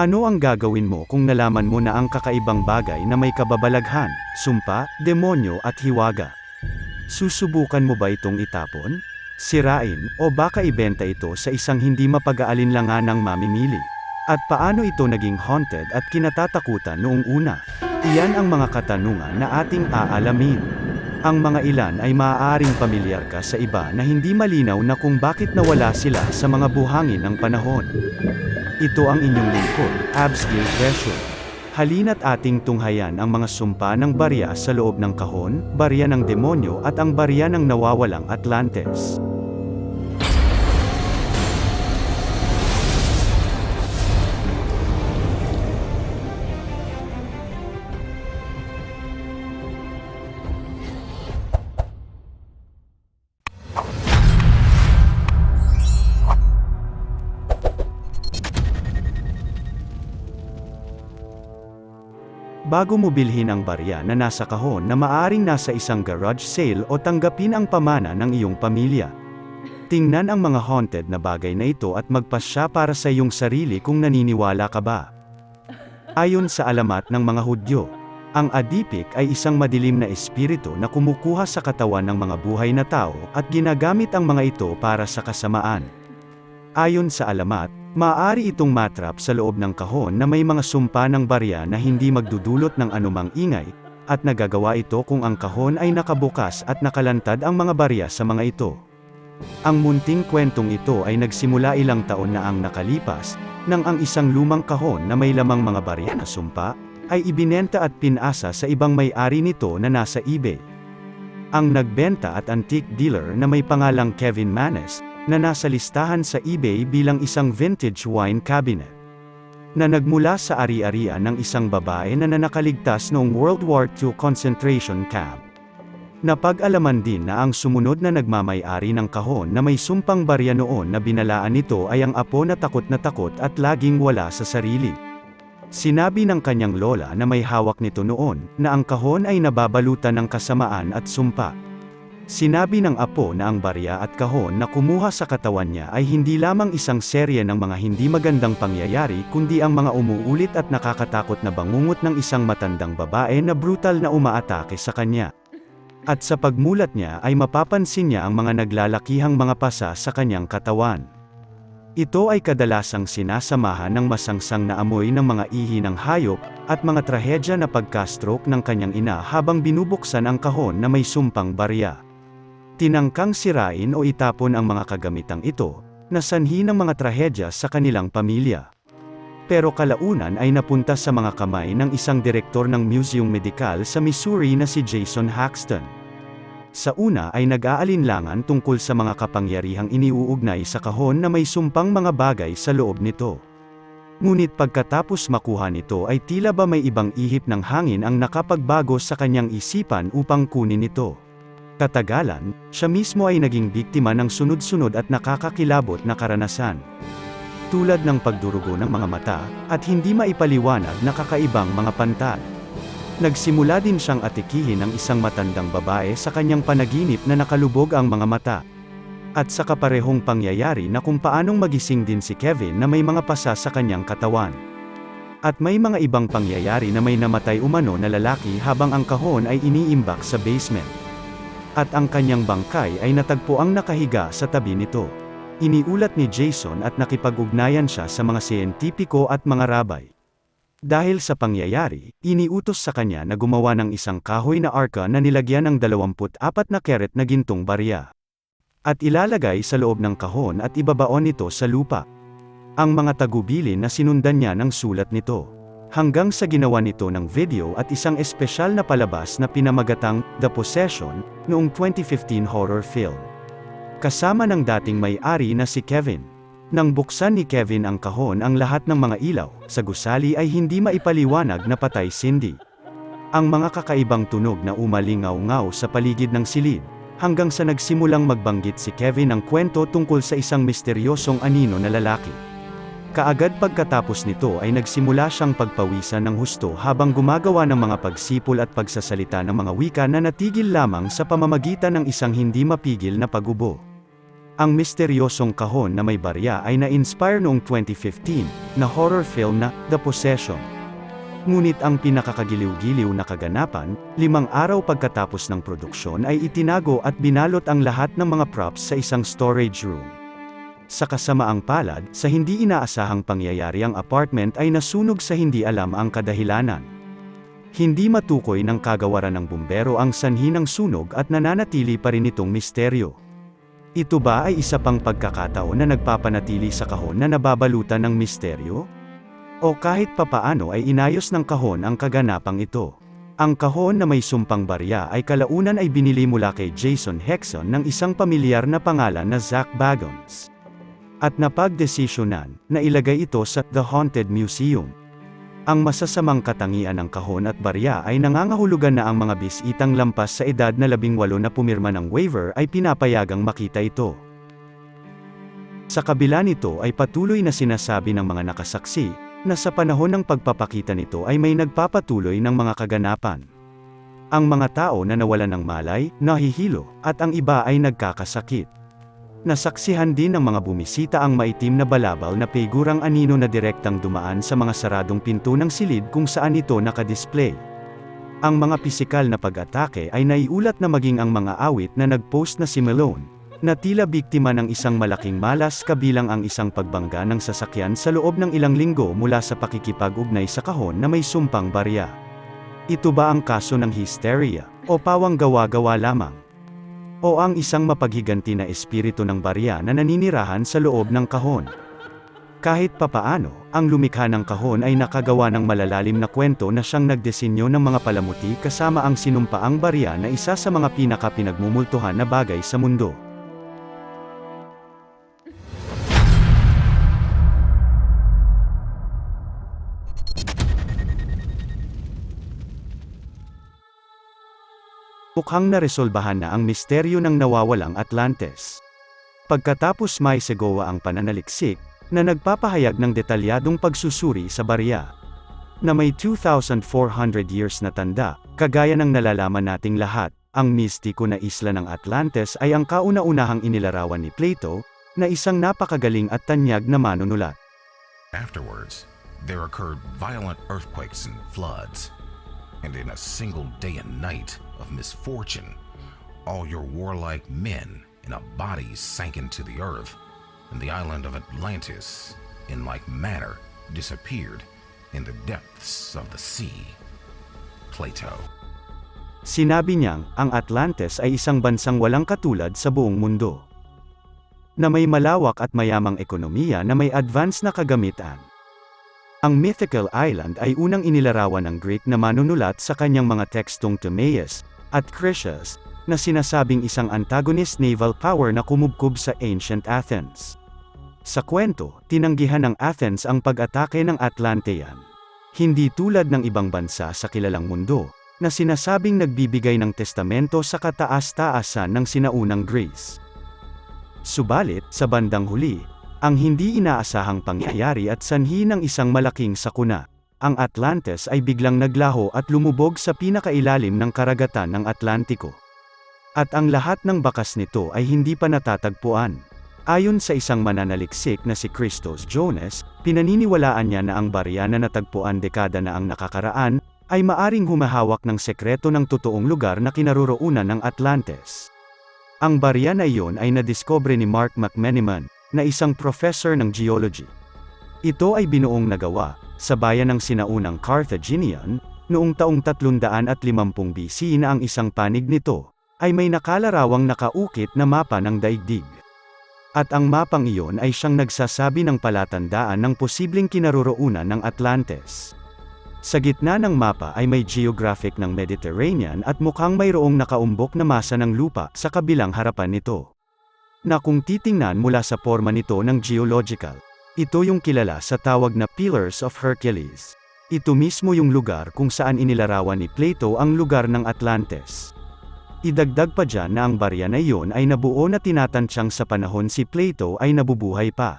Ano ang gagawin mo kung nalaman mo na ang kakaibang bagay na may kababalaghan, sumpa, demonyo at hiwaga? Susubukan mo ba itong itapon? Sirain, o baka ibenta ito sa isang hindi mapag-aalinlanganang mamimili? At paano ito naging haunted at kinatatakutan noong una? Iyan ang mga katanungan na ating aalamin. Ang mga ilan ay maaaring pamilyar ka sa iba na hindi malinaw na kung bakit nawala sila sa mga buhangin ng panahon. Ito ang inyong lingkod, Absgill Treasure. Halina't ating tunghayan ang mga sumpa ng barya sa loob ng kahon, barya ng demonyo at ang barya ng nawawalang Atlantes. Bago mo bilhin ang barya na nasa kahon na maaaring nasa isang garage sale o tanggapin ang pamana ng iyong pamilya. Tingnan ang mga haunted na bagay na ito at magpasya para sa iyong sarili kung naniniwala ka ba. Ayon sa alamat ng mga Hudyo, ang adipik ay isang madilim na espiritu na kumukuha sa katawan ng mga buhay na tao at ginagamit ang mga ito para sa kasamaan. Ayon sa alamat, maaari itong matrap sa loob ng kahon na may mga sumpa ng barya na hindi magdudulot ng anumang ingay, at nagagawa ito kung ang kahon ay nakabukas at nakalantad ang mga barya sa mga ito. Ang munting kwentong ito ay nagsimula ilang taon na ang nakalipas, nang ang isang lumang kahon na may lamang mga barya na sumpa, ay ibinenta at pinasa sa ibang may-ari nito na nasa eBay. Ang nagbenta at antique dealer na may pangalang Kevin Manes, na nasa listahan sa eBay bilang isang vintage wine cabinet, na nagmula sa ari-arian ng isang babae na nanakaligtas noong World War II concentration camp. Napag-alaman din na ang sumunod na nagmamay-ari ng kahon na may sumpang barya noon na binalaan nito ay ang apo na takot at laging wala sa sarili. Sinabi ng kanyang lola na may hawak nito noon, na ang kahon ay nababalutan ng kasamaan at sumpa. Sinabi ng apo na ang barya at kahon na kumuha sa katawan niya ay hindi lamang isang serye ng mga hindi magandang pangyayari kundi ang mga umuulit at nakakatakot na bangungot ng isang matandang babae na brutal na umaatake sa kanya. At sa pagmulat niya ay mapapansin niya ang mga naglalakihang mga pasa sa kanyang katawan. Ito ay kadalasang sinasamahan ng masangsang na amoy ng mga ihi ng hayop, at mga trahedya na pagka-stroke ng kanyang ina habang binubuksan ang kahon na may sumpang barya. Tinangkang sirain o itapon ang mga kagamitang ito, na sanhi ng mga trahedya sa kanilang pamilya. Pero kalaunan ay napunta sa mga kamay ng isang direktor ng Museum Medikal sa Missouri na si Jason Haxton. Sa una ay nag-aalinlangan tungkol sa mga kapangyarihang iniuugnay sa kahon na may sumpang mga bagay sa loob nito. Ngunit pagkatapos makuha nito ay tila ba may ibang ihip ng hangin ang nakapagbago sa kanyang isipan upang kunin ito. Katagalan, siya mismo ay naging biktima ng sunod-sunod at nakakakilabot na karanasan. Tulad ng pagdurugo ng mga mata, at hindi maipaliwanag na kakaibang mga pantal. Nagsimula din siyang atikihin ng isang matandang babae sa kanyang panaginip na nakalubog ang mga mata. At sa kaparehong pangyayari na kung paanong magising din si Kevin na may mga pasa sa kanyang katawan. At may mga ibang pangyayari na may namatay umano na lalaki habang ang kahon ay iniimbak sa basement. At ang kanyang bangkay ay natagpuang nakahiga sa tabi nito. Iniulat ni Jason at nakipag-ugnayan siya sa mga siyentipiko at mga rabay. Dahil sa pangyayari, iniutos sa kanya na gumawa ng isang kahoy na arka na nilagyan ng 24 na keret na gintong barya. At ilalagay sa loob ng kahon at ibabaon ito sa lupa. Ang mga tagubilin na sinundan niya ng sulat nito. Hanggang sa ginawa nito ng video at isang espesyal na palabas na pinamagatang The Possession, noong 2015 horror film. Kasama ng dating may-ari na si Kevin. Nang buksan ni Kevin ang kahon ang lahat ng mga ilaw, sa gusali ay hindi maipaliwanag na patay Cindy. Ang mga kakaibang tunog na umalingaw-ngaw sa paligid ng silid, hanggang sa nagsimulang magbanggit si Kevin ng kwento tungkol sa isang misteryosong anino na lalaki. Kaagad pagkatapos nito ay nagsimula siyang pagpawisan ng husto habang gumagawa ng mga pagsipol at pagsasalita ng mga wika na natigil lamang sa pamamagitan ng isang hindi mapigil na pagubo. Ang misteryosong kahon na may barya ay na-inspire noong 2015 na horror film na The Possession. Ngunit ang pinakakagiliw-giliw na kaganapan, 5 araw pagkatapos ng produksyon ay itinago at binalot ang lahat ng mga props sa isang storage room. Sa kasamaang palad, sa hindi inaasahang pangyayari ang apartment ay nasunog sa hindi alam ang kadahilanan. Hindi matukoy ng kagawaran ng bumbero ang sanhi ng sunog at nananatili pa rin itong misteryo. Ito ba ay isa pang pagkakataon na nagpapanatili sa kahon na nababalutan ng misteryo? O kahit papaano ay inayos ng kahon ang kaganapang ito. Ang kahon na may sumpang barya ay kalaunan ay binili mula kay Jason Hexon ng isang pamilyar na pangalan na Zach Bagans. At napagdesisyonan na ilagay ito sa The Haunted Museum. Ang masasamang katangian ng kahon at barya ay nangangahulugan na ang mga bisitang lampas sa edad na 18 na pumirma ng waiver ay pinapayagang makita ito. Sa kabila nito ay patuloy na sinasabi ng mga nakasaksi, na sa panahon ng pagpapakita nito ay may nagpapatuloy ng mga kaganapan. Ang mga tao na nawalan ng malay, nahihilo, at ang iba ay nagkakasakit. Nasaksihan din ng mga bumisita ang maitim na balabal na figurang anino na direktang dumaan sa mga saradong pinto ng silid kung saan ito nakadisplay. Ang mga pisikal na pag-atake ay naiulat na maging ang mga awit na nag-post na si Malone, na tila biktima ng isang malaking malas kabilang ang isang pagbangga ng sasakyan sa loob ng ilang linggo mula sa pakikipag-ugnay sa kahon na may sumpang barya. Ito ba ang kaso ng hysteria, o pawang gawa-gawa lamang? O ang isang mapaghiganti na espiritu ng barya na naninirahan sa loob ng kahon? Kahit papaano, ang lumikha ng kahon ay nakagawa ng malalalim na kwento na siyang nagdesinyo ng mga palamuti kasama ang sinumpaang barya na isa sa mga pinaka-pinagmumultuhan na bagay sa mundo. Mukhang naresolbahan na ang misteryo ng nawawalang Atlantes. Pagkatapos may segowa ang pananaliksik, na nagpapahayag ng detalyadong pagsusuri sa barya, na may 2,400 years na tanda, kagaya ng nalalaman nating lahat, ang mistiko na isla ng Atlantes ay ang kauna-unahang inilarawan ni Plato, na isang napakagaling at tanyag na manunulat. Afterwards, there occurred violent earthquakes and floods. And in a single day and night of misfortune, all your warlike men in a body sank into the earth, and the island of Atlantis, in like manner, disappeared in the depths of the sea. Plato. Sinabi niyang, ang Atlantes ay isang bansang walang katulad sa buong mundo, na may malawak at mayamang ekonomiya na may advance na kagamitan. Ang mythical island ay unang inilarawan ng Greek na manunulat sa kanyang mga tekstong Timaeus at Critias, na sinasabing isang antagonist naval power na kumubkob sa ancient Athens. Sa kwento, tinanggihan ng Athens ang pag-atake ng Atlantean. Hindi tulad ng ibang bansa sa kilalang mundo, na sinasabing nagbibigay ng testamento sa kataas-taasan ng sinaunang Greece. Subalit, sa bandang huli, ang hindi inaasahang pangyayari at sanhi ng isang malaking sakuna, ang Atlantes ay biglang naglaho at lumubog sa pinakailalim ng karagatan ng Atlantiko. At ang lahat ng bakas nito ay hindi pa natatagpuan. Ayon sa isang mananaliksik na si Christos Jones, pinaniniwalaan niya na ang barya na natagpuan dekada na ang nakakaraan, ay maaring humahawak ng sekreto ng totoong lugar na kinaroroonan ng Atlantes. Ang barya na iyon ay nadiskubre ni Mark McMenamin, na isang professor ng geology. Ito ay binuong nagawa, sa bayan ng sinaunang Carthaginian, noong taong 350 BC na ang isang panig nito, ay may nakalarawang nakaukit na mapa ng daigdig. At ang mapang iyon ay siyang nagsasabi ng palatandaan ng posibleng kinaroroonan ng Atlantes. Sa gitna ng mapa ay may geographic ng Mediterranean at mukhang mayroong nakaumbok na masa ng lupa sa kabilang harapan nito, na kung titingnan mula sa forma nito ng geological, ito yung kilala sa tawag na Pillars of Hercules. Ito mismo yung lugar kung saan inilarawan ni Plato ang lugar ng Atlantes. Idagdag pa dyan na ang barya na iyon ay nabuo na tinatansyang sa panahon si Plato ay nabubuhay pa.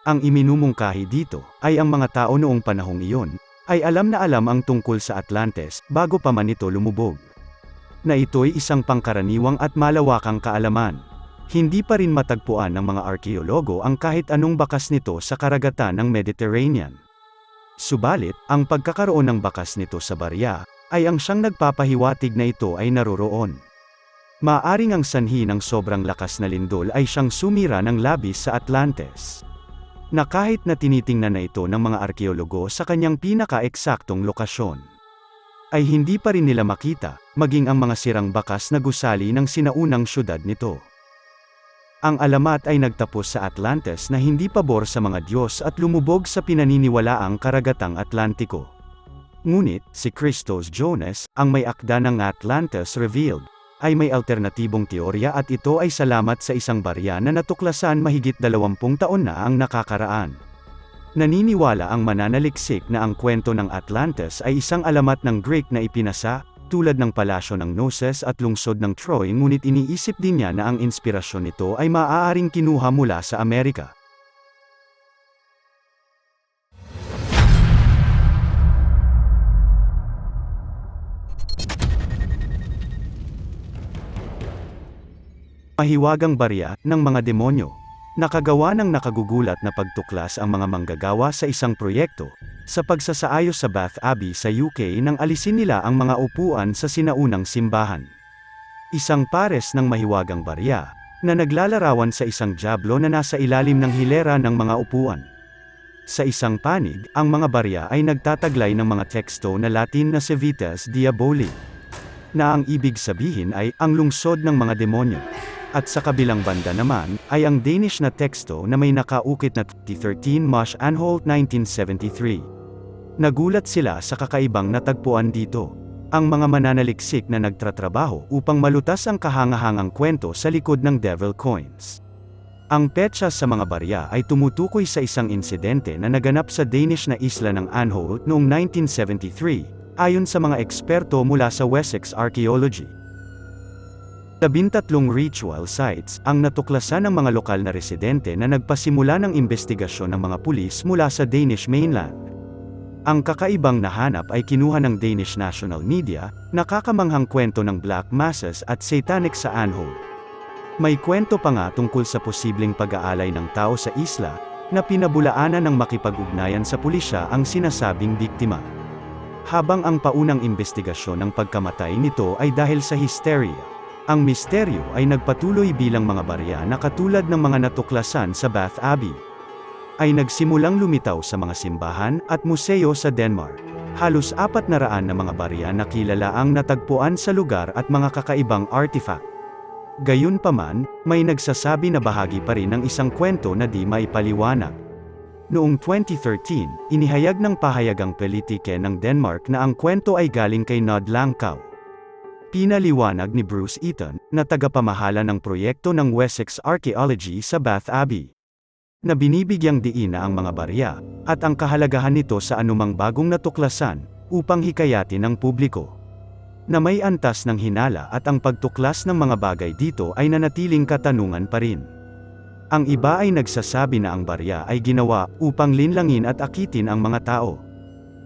Ang iminumungkahi dito, ay ang mga tao noong panahong iyon, ay alam na alam ang tungkol sa Atlantes, bago pa man ito lumubog. Na ito'y isang pangkaraniwang at malawakang kaalaman. Hindi pa rin matagpuan ng mga arkeologo ang kahit anong bakas nito sa karagatan ng Mediterranean. Subalit, ang pagkakaroon ng bakas nito sa barya, ay ang siyang nagpapahiwatig na ito ay naroroon. Maaring ang sanhi ng sobrang lakas na lindol ay siyang sumira ng labis sa Atlantes. Na kahit na tinitingnan na ito ng mga arkeologo sa kanyang pinaka-eksaktong lokasyon, ay hindi pa rin nila makita, maging ang mga sirang bakas na gusali ng sinaunang syudad nito. Ang alamat ay nagtapos sa Atlantes na hindi pabor sa mga Diyos at lumubog sa pinaniniwalaang karagatang Atlantiko. Ngunit, si Christos Jonas, ang may akda ng Atlantis Revealed, ay may alternatibong teorya at ito ay salamat sa isang barya na natuklasan mahigit 20 taon na ang nakakaraan. Naniniwala ang mananaliksik na ang kwento ng Atlantis ay isang alamat ng Greek na ipinasa, tulad ng palasyo ng Knossos at lungsod ng Troy, ngunit iniisip din niya na ang inspirasyon nito ay maaaring kinuha mula sa Amerika. Mahiwagang barya ng mga demonyo. Nakagawa ng nakagugulat na pagtuklas ang mga manggagawa sa isang proyekto, sa pagsasaayos sa Bath Abbey sa UK nang alisin nila ang mga upuan sa sinaunang simbahan. Isang pares ng mahiwagang barya, na naglalarawan sa isang dyablo na nasa ilalim ng hilera ng mga upuan. Sa isang panig, ang mga barya ay nagtataglay ng mga teksto na Latin na Civitas Diaboli, na ang ibig sabihin ay, ang lungsod ng mga demonyo. At sa kabilang banda naman, ay ang Danish na teksto na may nakaukit na 13 Mosh Anholt 1973. Nagulat sila sa kakaibang natagpuan dito. Ang mga mananaliksik na nagtratrabaho upang malutas ang kahangahangang kwento sa likod ng Devil Coins. Ang petsa sa mga barya ay tumutukoy sa isang insidente na naganap sa Danish na isla ng Anholt noong 1973, ayon sa mga eksperto mula sa Wessex Archaeology. 13 ritual sites ang natuklasan ng mga lokal na residente na nagpasimula ng investigasyon ng mga pulis mula sa Danish mainland. Ang kakaibang nahanap ay kinuha ng Danish national media, nakakamanghang kwento ng Black Masses at Satanic sa Anholt. May kwento pa nga tungkol sa posibleng pag-aalay ng tao sa isla, na pinabulaanan ng makipag-ugnayan sa pulisya ang sinasabing biktima. Habang ang paunang investigasyon ng pagkamatay nito ay dahil sa hysteria, ang misteryo ay nagpatuloy bilang mga barya na katulad ng mga natuklasan sa Bath Abbey, ay nagsimulang lumitaw sa mga simbahan at museo sa Denmark. Halos 400 na mga barya na kilala ang natagpuan sa lugar at mga kakaibang artifact. Gayunpaman, may nagsasabi na bahagi pa rin ng isang kwento na di maipaliwanag. Noong 2013, inihayag ng pahayagang Politike ng Denmark na ang kwento ay galing kay Nod Langkau. Pinaliwanag ni Bruce Eaton, na tagapamahala ng proyekto ng Wessex Archaeology sa Bath Abbey, na binibigyang diin na ang mga barya, at ang kahalagahan nito sa anumang bagong natuklasan, upang hikayatin ng publiko, na may antas ng hinala at ang pagtuklas ng mga bagay dito ay nanatiling katanungan pa rin. Ang iba ay nagsasabi na ang barya ay ginawa upang linlangin at akitin ang mga tao,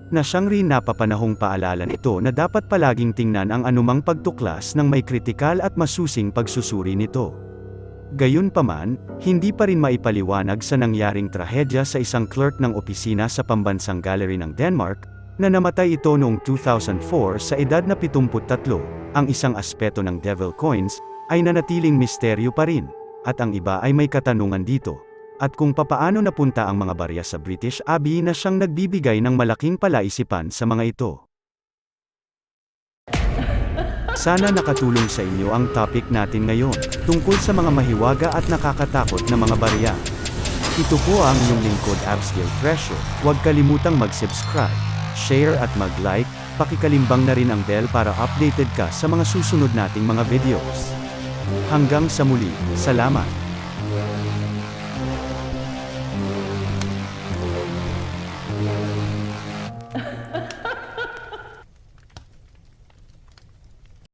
na siyang rin napapanahong paalala nito na dapat palaging tingnan ang anumang pagtuklas ng may kritikal at masusing pagsusuri nito. Gayunpaman, hindi pa rin maipaliwanag sa nangyaring trahedya sa isang clerk ng opisina sa Pambansang Gallery ng Denmark, na namatay ito noong 2004 sa edad na 73, ang isang aspeto ng Devil Coins, ay nanatiling misteryo pa rin, at ang iba ay may katanungan dito. At kung papaano napunta ang mga barya sa British Abbey na siyang nagbibigay ng malaking palaisipan sa mga ito. Sana nakatulong sa inyo ang topic natin ngayon, tungkol sa mga mahiwaga at nakakatakot na mga barya. Ito po ang inyong lingkod Upscale Treasure. Huwag kalimutang mag-subscribe, share at mag-like, pakikalimbang na rin ang bell para updated ka sa mga susunod nating mga videos. Hanggang sa muli, salamat!